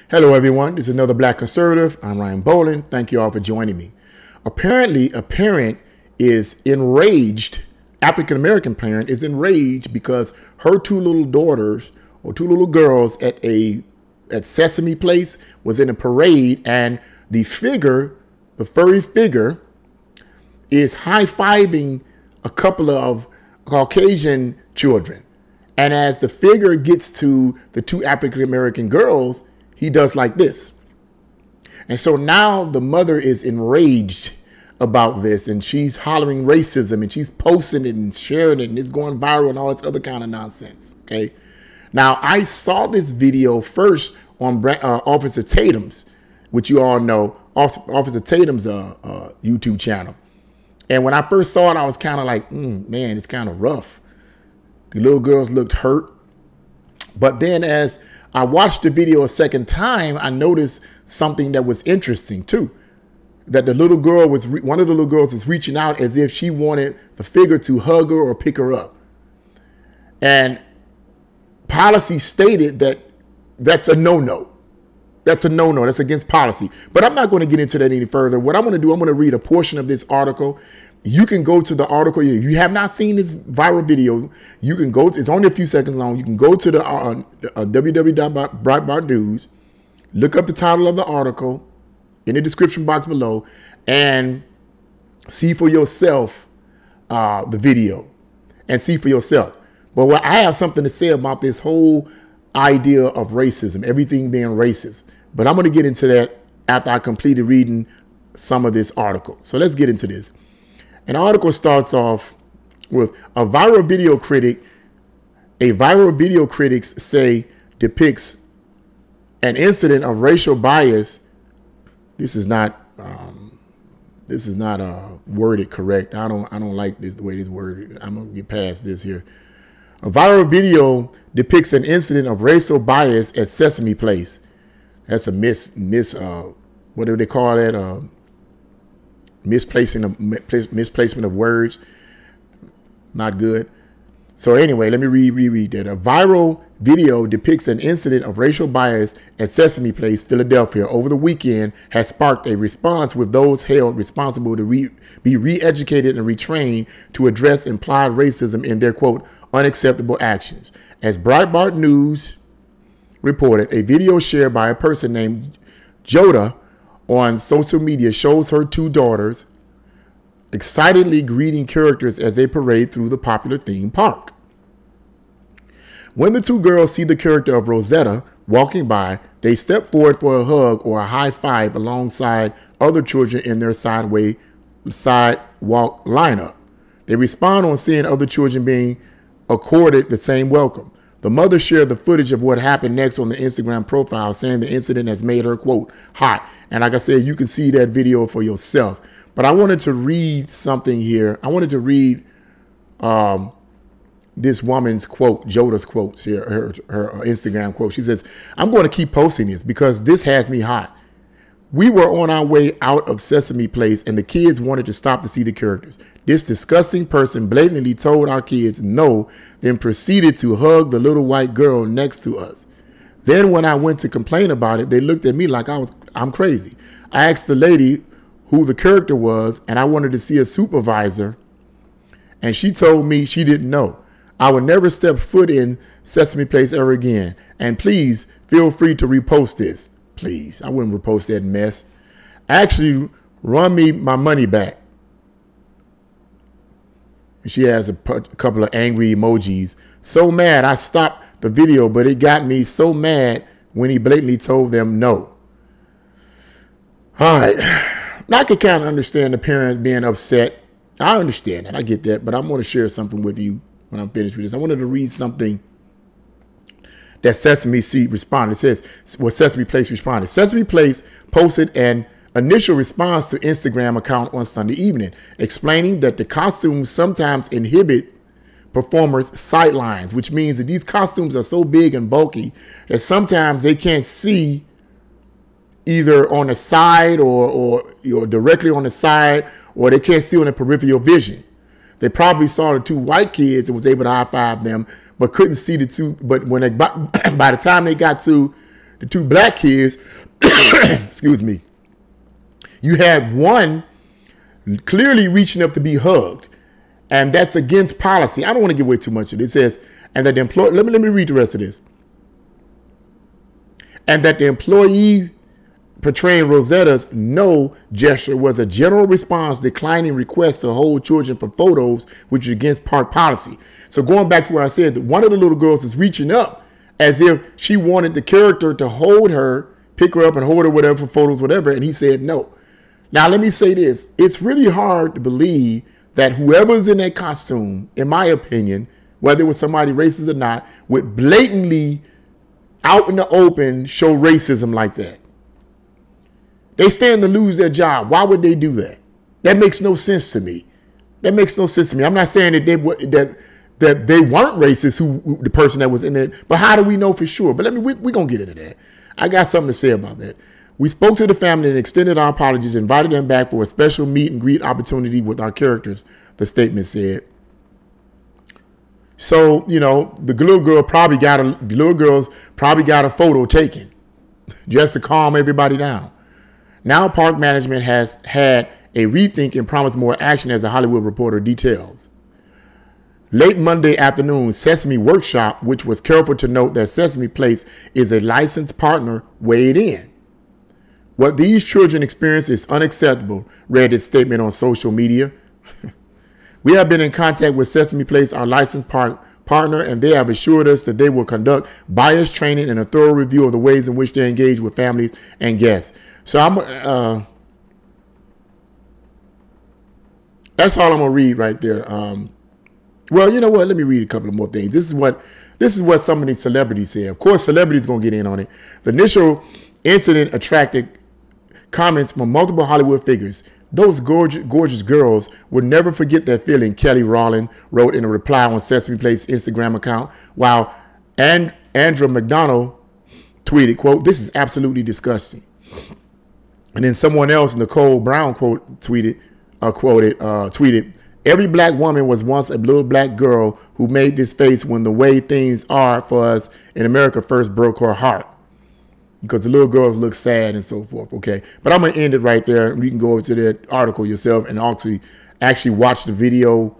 Hello, everyone. This is another Black Conservative. I'm Ryan Boland. Thank you all for joining me. Apparently, a parent is enraged. African-American parent is enraged because her two little daughters or two little girls at Sesame Place was in a parade, and the furry figure, is high-fiving a couple of Caucasian children. And as the figure gets to the two African-American girls, he does like this. And so now the mother is enraged about this, and she's hollering racism, and she's posting it and sharing it, and it's going viral and all this other kind of nonsense. Okay. Now, I saw this video first on Officer Tatum's, which you all know, Officer Tatum's YouTube channel. And when I first saw it, I was kind of like, man, it's kind of rough. The little girls looked hurt. But then as I watched the video a second time, I noticed something that was interesting too. That the little girl was, one of the little girls is reaching out as if she wanted the figure to hug her or pick her up. And policy stated that that's a no-no. That's a no-no. That's against policy. But I'm not going to get into that any further. What I'm going to do, I'm going to read a portion of this article. You can go to the article. If you have not seen this viral video, you can go. It's only a few seconds long. You can go to the www.Breitbart News, look up the title of the article in the description box below, and see for yourself the video and see for yourself. But what I have something to say about this whole idea of racism, everything being racist. But I'm going to get into that after I completed reading some of this article. So let's get into this. An article starts off with a viral video critics say depicts an incident of racial bias. This is not worded correct. I don't like this the way this worded. I'm gonna get past this here. A viral video depicts an incident of racial bias at Sesame Place. That's a what do they call that? Misplacement of words. Not good. So anyway, let me reread that. A viral video depicts an incident of racial bias at Sesame Place, Philadelphia, over the weekend has sparked a response, with those held responsible to be re-educated and retrained to address implied racism in their, quote, unacceptable actions. As Breitbart News reported, a video shared by a person named Joda on social media shows her two daughters excitedly greeting characters as they parade through the popular theme park. When the two girls see the character of Rosetta walking by, they step forward for a hug or a high five alongside other children in their sidewalk lineup. They respond on seeing other children being accorded the same welcome. The mother shared the footage of what happened next on the Instagram profile, saying the incident has made her, quote, hot. And like I said, you can see that video for yourself. But I wanted to read something here. I wanted to read this woman's quote, Joda's quotes here, her Instagram quote. She says, I'm going to keep posting this because this has me hot. We were on our way out of Sesame Place and the kids wanted to stop to see the characters. This disgusting person blatantly told our kids no, then proceeded to hug the little white girl next to us. Then when I went to complain about it, they looked at me like I'm crazy. I asked the lady who the character was, and I wanted to see a supervisor, and she told me she didn't know. I would never step foot in Sesame Place ever again. And please feel free to repost this. Please, I wouldn't repost that mess. Actually, run me my money back. She has a couple of angry emojis. So mad, I stopped the video, but it got me so mad when he blatantly told them no. All right. Now, I can kind of understand the parents being upset. I understand that. I get that. But I'm going to share something with you when I'm finished with this. I wanted to read something that Sesame Street responded. It says, well, Sesame Place responded. Sesame Place posted an initial response to Instagram account on Sunday evening, explaining that the costumes sometimes inhibit performers' sight lines, which means that these costumes are so big and bulky that sometimes they can't see either on the side or directly on the side, or they can't see on the peripheral vision. They probably saw the two white kids and was able to high-five them, but couldn't see the two. But when they, by the time they got to the two black kids, excuse me, you had one clearly reaching up to be hugged, and that's against policy. I don't want to give away too much of this. It says, and that the employee, let me read the rest of this. And that the employee portraying Rosetta's no gesture was a general response declining requests to hold children for photos, which is against park policy. So going back to what I said, that one of the little girls is reaching up as if she wanted the character to hold her, pick her up and hold her, whatever, for photos, whatever. And he said no. Now, let me say this. It's really hard to believe that whoever's in that costume, in my opinion, whether it was somebody racist or not, would blatantly out in the open show racism like that. They stand to lose their job. Why would they do that? That makes no sense to me. That makes no sense to me. I'm not saying that they weren't racist, who the person that was in it, but how do we know for sure? But we're going to get into that. I got something to say about that. We spoke to the family and extended our apologies, invited them back for a special meet and greet opportunity with our characters, the statement said. So, you know, the little girls probably got a photo taken just to calm everybody down. Now park management has had a rethink and promised more action, as the Hollywood Reporter details. Late Monday afternoon, Sesame Workshop, which was careful to note that Sesame Place is a licensed partner, weighed in. What these children experience is unacceptable, read its statement on social media. We have been in contact with Sesame Place, our licensed partner, and they have assured us that they will conduct bias training and a thorough review of the ways in which they engage with families and guests. So that's all I'm gonna read right there. Well, you know what? Let me read a couple of more things. This is what some of these celebrities say. Of course, celebrities gonna get in on it. The initial incident attracted comments from multiple Hollywood figures. Those gorgeous girls would never forget that feeling, Kelly Rowland wrote in a reply on Sesame Place Instagram account, while Andrew McDonald tweeted, quote, "This is absolutely disgusting." And then someone else, Nicole Brown, tweeted, "Every black woman was once a little black girl who made this face when the way things are for us in America first broke her heart." Because the little girls look sad and so forth, okay? But I'm going to end it right there. You can go over to that article yourself and actually watch the video,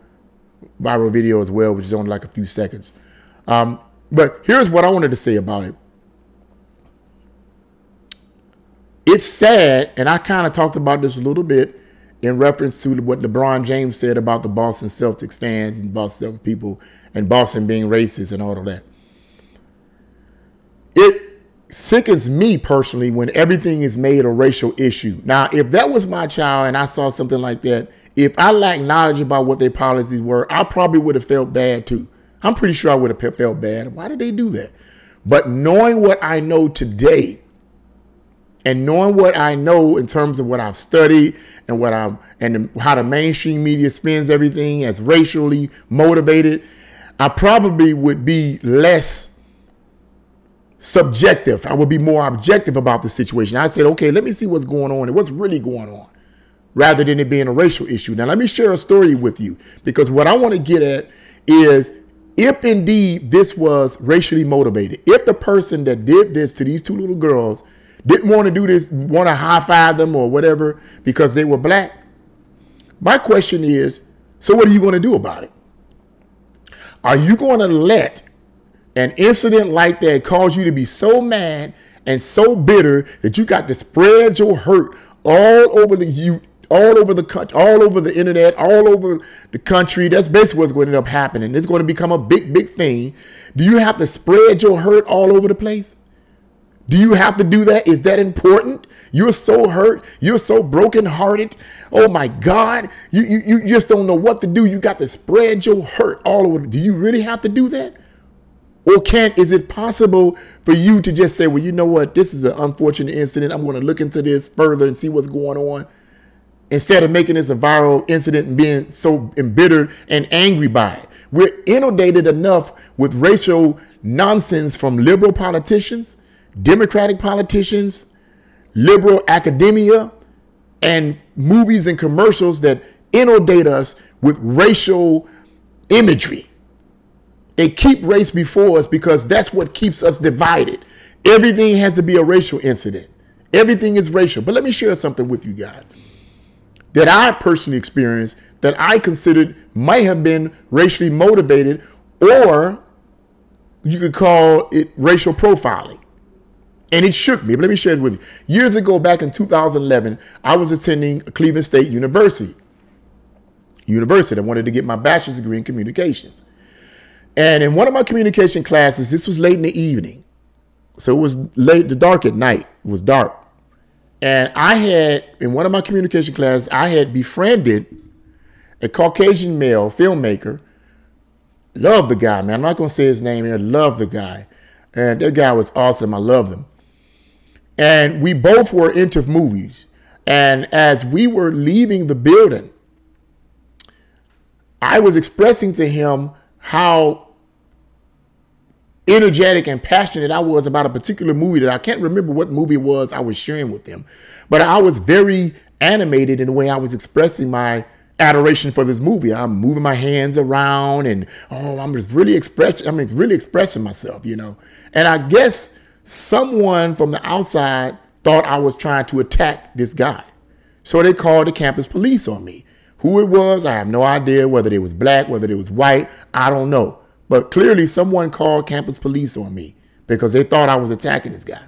viral video as well, which is only like a few seconds. But here's what I wanted to say about it. It's sad, and I kind of talked about this a little bit in reference to what LeBron James said about the Boston Celtics fans and Boston Celtics people and Boston being racist and all of that. It sickens me personally when everything is made a racial issue. Now, if that was my child and I saw something like that, if I lacked knowledge about what their policies were, I probably would have felt bad too. I'm pretty sure I would have felt bad. Why did they do that? But knowing what I know today, and knowing what I know in terms of what I've studied and how the mainstream media spins everything as racially motivated, I probably would be less subjective. I would be more objective about the situation. I said, okay, let me see what's going on and what's really going on, rather than it being a racial issue. Now, let me share a story with you, because what I want to get at is, if indeed this was racially motivated, if the person that did this to these two little girls didn't want to do this, want to high-five them or whatever because they were black, my question is, so what are you going to do about it? Are you going to let an incident like that cause you to be so mad and so bitter that you got to spread your hurt all over the internet, all over the country? That's basically what's going to end up happening. It's going to become a big, big thing. Do you have to spread your hurt all over the place? Do you have to do that? Is that important? You're so hurt. You're so brokenhearted. Oh my God. You just don't know what to do. You got to spread your hurt all over. Do you really have to do that? Or is it possible for you to just say, well, you know what? This is an unfortunate incident. I'm going to look into this further and see what's going on, instead of making this a viral incident and being so embittered and angry by it. We're inundated enough with racial nonsense from liberal politicians, Democratic politicians, liberal academia, and movies and commercials that inundate us with racial imagery. They keep race before us because that's what keeps us divided. Everything has to be a racial incident. Everything is racial. But let me share something with you guys that I personally experienced that I considered might have been racially motivated, or you could call it racial profiling. And it shook me. But let me share this with you. Years ago, back in 2011, I was attending Cleveland State University. I wanted to get my bachelor's degree in communications. And in one of my communication classes, this was late in the evening. So it was dark at night. It was dark. And I had, in one of my communication classes, I had befriended a Caucasian male filmmaker. Love the guy, man. I'm not going to say his name here. Love the guy. And that guy was awesome. I loved him. And we both were into movies. And as we were leaving the building, I was expressing to him how energetic and passionate I was about a particular movie that I can't remember what movie it was I was sharing with them. But I was very animated in the way I was expressing my adoration for this movie. I'm moving my hands around and, I'm just really expressing myself, you know. And I guess someone from the outside thought I was trying to attack this guy. So they called the campus police on me. Who it was, I have no idea. Whether it was black, whether it was white, I don't know. But clearly someone called campus police on me because they thought I was attacking this guy.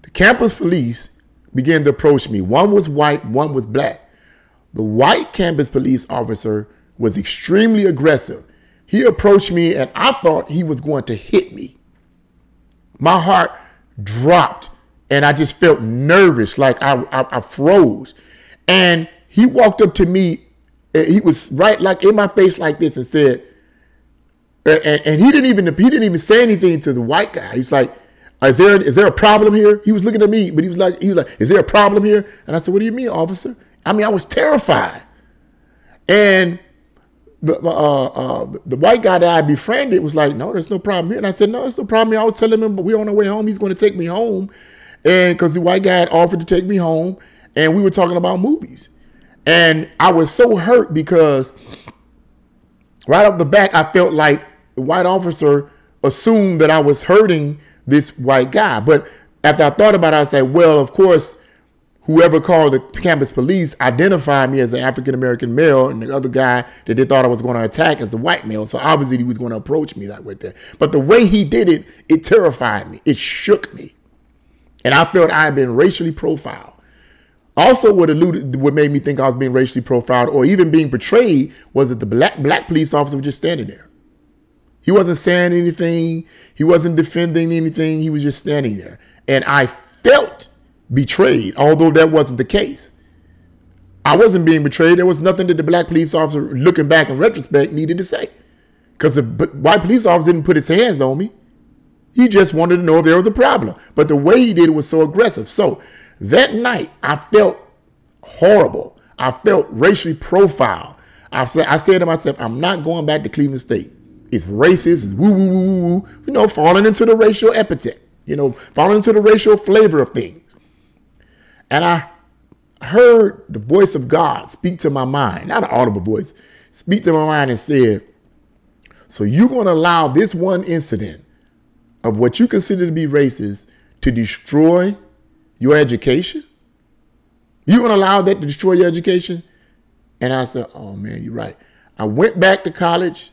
The campus police began to approach me. One was white, one was black. The white campus police officer was extremely aggressive. He approached me and I thought he was going to hit me. My heart dropped and I just felt nervous, like I froze. And he walked up to me, he was right like in my face like this and said, and he didn't even say anything to the white guy. He's like, is there a problem here? He was looking at me, but he was like, is there a problem here? And I said, what do you mean, officer? I mean, I was terrified. And the white guy that I befriended was like, no, there's no problem here. And I said, no, there's no problem here. I was telling him, but we're on our way home. He's going to take me home. And because the white guy had offered to take me home and we were talking about movies. And I was so hurt because right off the back, I felt like the white officer assumed that I was hurting this white guy. But after I thought about it, I said, well, of course, whoever called the campus police identified me as an African-American male, and the other guy that they thought I was going to attack as the white male. So obviously he was going to approach me that way there. But the way he did it, it terrified me. It shook me. And I felt I had been racially profiled. Also, what made me think I was being racially profiled or even being portrayed was that the black police officer was just standing there. He wasn't saying anything. He wasn't defending anything. He was just standing there. And I felt betrayed, although that wasn't the case. I wasn't being betrayed. There was nothing that the black police officer, looking back in retrospect, needed to say. Because the white police officer didn't put his hands on me. He just wanted to know if there was a problem. But the way he did it was so aggressive. So that night, I felt horrible. I felt racially profiled. I said to myself, I'm not going back to Cleveland State. It's racist, it's woo, woo, woo, woo, woo. You know, falling into the racial epithet, you know, falling into the racial flavor of things. And I heard the voice of God speak to my mind, not an audible voice, speak to my mind and said, so you're going to allow this one incident of what you consider to be racist to destroy your education? You're going to allow that to destroy your education? And I said, oh, man, you're right. I went back to college,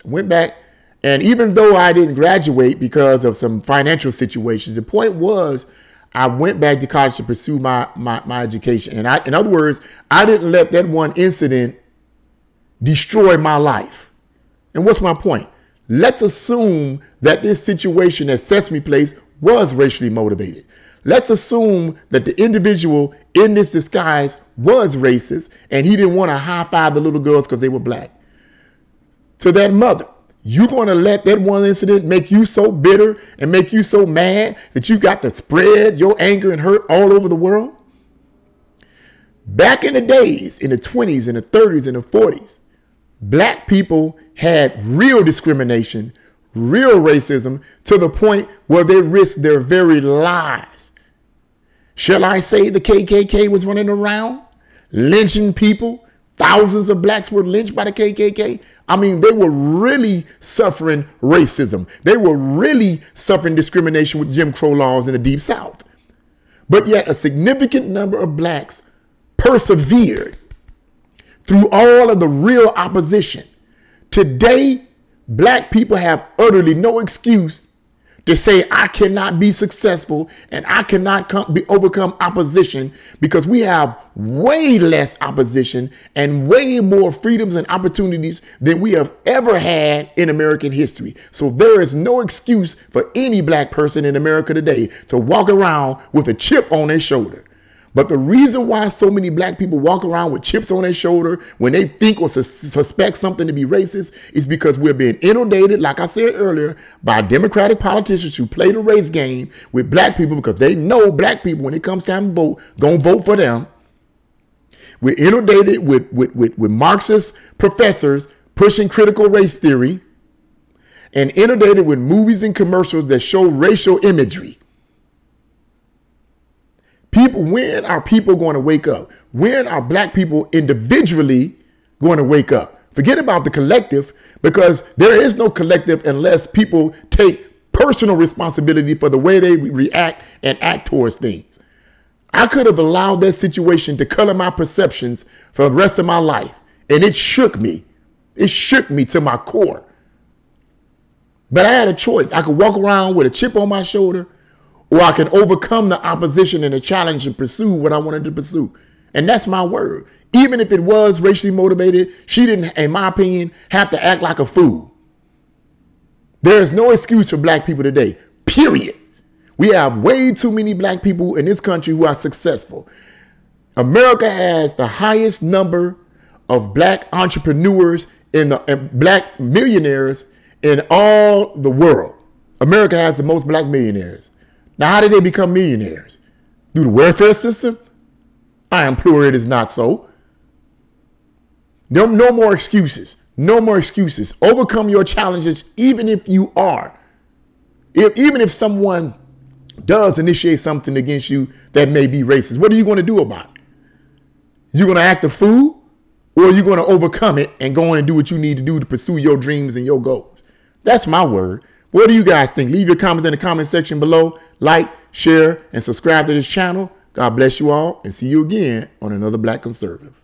and even though I didn't graduate because of some financial situations, the point was I went back to college to pursue my education. And in other words, I didn't let that one incident destroy my life. And what's my point? Let's assume that this situation at Sesame Place was racially motivated. Let's assume that the individual in this disguise was racist and he didn't want to high-five the little girls because they were black. To that mother, you going to let that one incident make you so bitter and make you so mad that you got to spread your anger and hurt all over the world? Back in the days, in the 20s and the 30s and the 40s, black people had real discrimination, real racism, to the point where they risked their very lives. Shall I say the KKK was running around, lynching people? Thousands of blacks were lynched by the KKK. I mean, they were really suffering racism. They were really suffering discrimination with Jim Crow laws in the Deep South. But yet a significant number of blacks persevered through all of the real opposition. Today, black people have utterly no excuse to say I cannot be successful and I cannot overcome opposition, because we have way less opposition and way more freedoms and opportunities than we have ever had in American history. So there is no excuse for any black person in America today to walk around with a chip on their shoulder. But the reason why so many black people walk around with chips on their shoulder when they think or suspect something to be racist is because we're being inundated, like I said earlier, by Democratic politicians who play the race game with black people because they know black people, when it comes time to vote, gonna vote for them. We're inundated with Marxist professors pushing critical race theory, and inundated with movies and commercials that show racial imagery. People, when are people going to wake up? When are black people individually going to wake up? Forget about the collective, because there is no collective unless people take personal responsibility for the way they react and act towards things. I could have allowed that situation to color my perceptions for the rest of my life, and it shook me. It shook me to my core. But I had a choice. I could walk around with a chip on my shoulder, or I can overcome the opposition and the challenge and pursue what I wanted to pursue. And that's my word. Even if it was racially motivated, she didn't, in my opinion, have to act like a fool. There is no excuse for black people today, period. We have way too many black people in this country who are successful. America has the highest number of black entrepreneurs and black millionaires in all the world. America has the most black millionaires. Now, how did they become millionaires? Through the welfare system? I implore it is not so. No more excuses. No more excuses. Overcome your challenges, even if you are. Even if someone does initiate something against you that may be racist, what are you going to do about it? You're going to act a fool, or are you going to overcome it and go on and do what you need to do to pursue your dreams and your goals? That's my word. What do you guys think? Leave your comments in the comment section below. Like, share, and subscribe to this channel. God bless you all, and see you again on another Black Conservative.